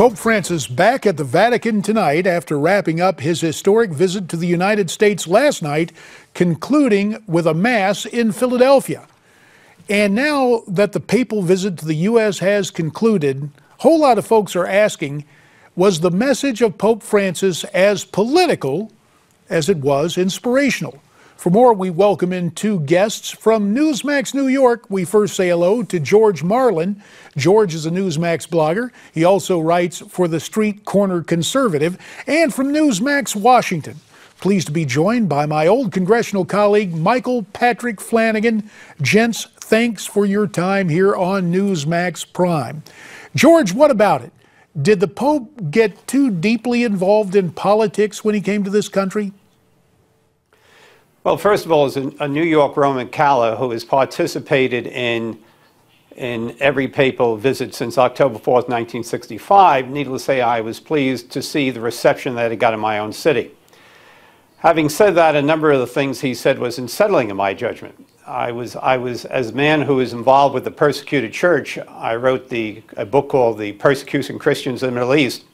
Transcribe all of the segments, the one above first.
Pope Francis back at the Vatican tonight after wrapping up his historic visit to the United States last night, concluding with a Mass in Philadelphia. And now that the papal visit to the U.S. has concluded, a whole lot of folks are asking, was the message of Pope Francis as political as it was inspirational? For more, we welcome in two guests from Newsmax, New York. We first say hello to George Marlin. George is a Newsmax blogger. He also writes for the Street Corner Conservative. And from Newsmax, Washington, pleased to be joined by my old congressional colleague, Michael Patrick Flanagan. Gents, thanks for your time here on Newsmax Prime. George, what about it? Did the Pope get too deeply involved in politics when he came to this country? Well, first of all, as a New York Roman Catholic who has participated in every papal visit since October 4th, 1965, needless to say, I was pleased to see the reception that it got in my own city. Having said that, a number of the things he said was unsettling in my judgment. I was, as a man who is involved with the persecuted church, I wrote a book called The Persecuting Christians in the Middle East.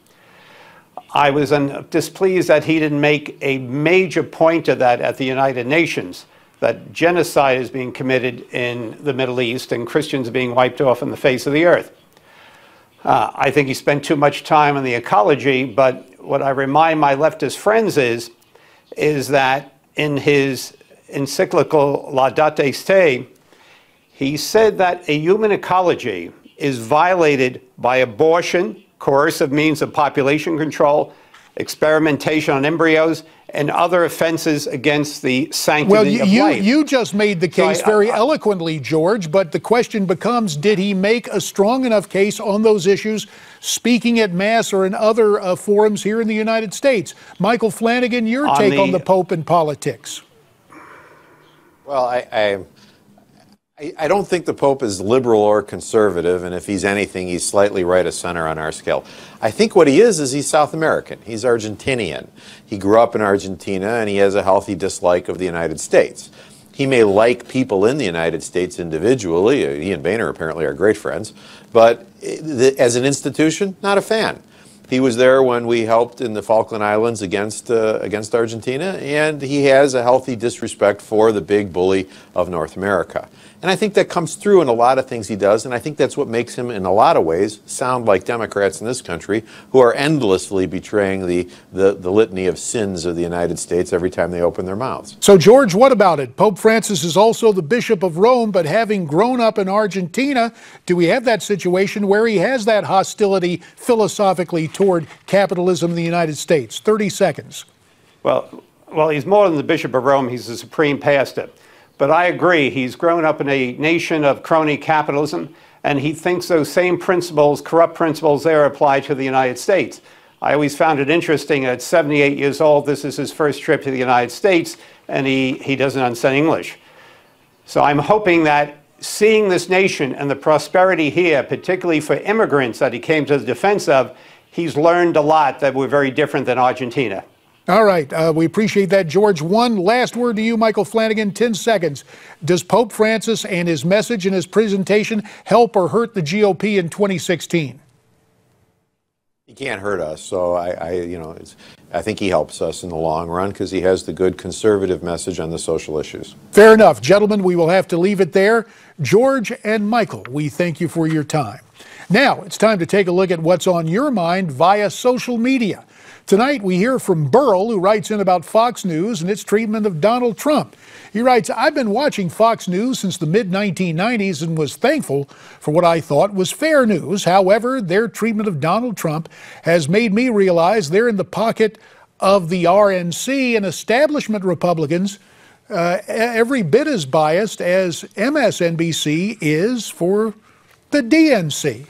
I was displeased that he didn't make a major point of that at the United Nations, that genocide is being committed in the Middle East and Christians are being wiped off on the face of the earth. I think he spent too much time on the ecology, but what I remind my leftist friends is that in his encyclical Laudate Si, he said that a human ecology is violated by abortion, coercive means of population control, experimentation on embryos, and other offenses against the sanctity of life. You just made the case very eloquently, George, but the question becomes, did he make a strong enough case on those issues, speaking at Mass or in other forums here in the United States? Michael Flanagan, your take on the Pope and politics. Well, I don't think the Pope is liberal or conservative, and if he's anything, he's slightly right of center on our scale. I think what he is he's South American. He's Argentinian. He grew up in Argentina, and he has a healthy dislike of the United States. He may like people in the United States individually. He and Boehner apparently are great friends, but as an institution, not a fan. He was there when we helped in the Falkland Islands against Argentina, and he has a healthy disrespect for the big bully of North America. And I think that comes through in a lot of things he does, and I think that's what makes him, in a lot of ways, sound like Democrats in this country who are endlessly betraying the litany of sins of the United States every time they open their mouths. So, George, what about it? Pope Francis is also the Bishop of Rome, but having grown up in Argentina, do we have that situation where he has that hostility philosophically toward capitalism in the United States? 30 seconds. Well, he's more than the Bishop of Rome. He's the supreme pastor. But I agree, he's grown up in a nation of crony capitalism, and he thinks those same principles, corrupt principles there, apply to the United States. I always found it interesting, at 78 years old, this is his first trip to the United States, and he doesn't understand English. So I'm hoping that seeing this nation and the prosperity here, particularly for immigrants that he came to the defense of, he's learned a lot that we're very different than Argentina. All right. We appreciate that, George. One last word to you, Michael Flanagan, 10 seconds. Does Pope Francis and his message and his presentation help or hurt the GOP in 2016? He can't hurt us, so I think he helps us in the long run because he has the good conservative message on the social issues. Fair enough. Gentlemen, we will have to leave it there. George and Michael, we thank you for your time. Now, it's time to take a look at what's on your mind via social media. Tonight, we hear from Burl, who writes in about Fox News and its treatment of Donald Trump. He writes, I've been watching Fox News since the mid-1990s and was thankful for what I thought was fair news. However, their treatment of Donald Trump has made me realize they're in the pocket of the RNC and establishment Republicans every bit as biased as MSNBC is for the DNC.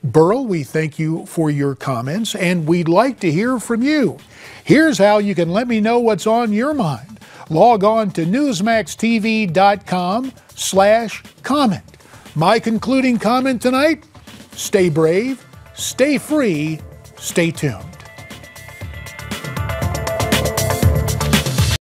Burl, we thank you for your comments, and we'd like to hear from you. Here's how you can let me know what's on your mind. Log on to newsmaxtv.com/comment. My concluding comment tonight, stay brave, stay free, stay tuned.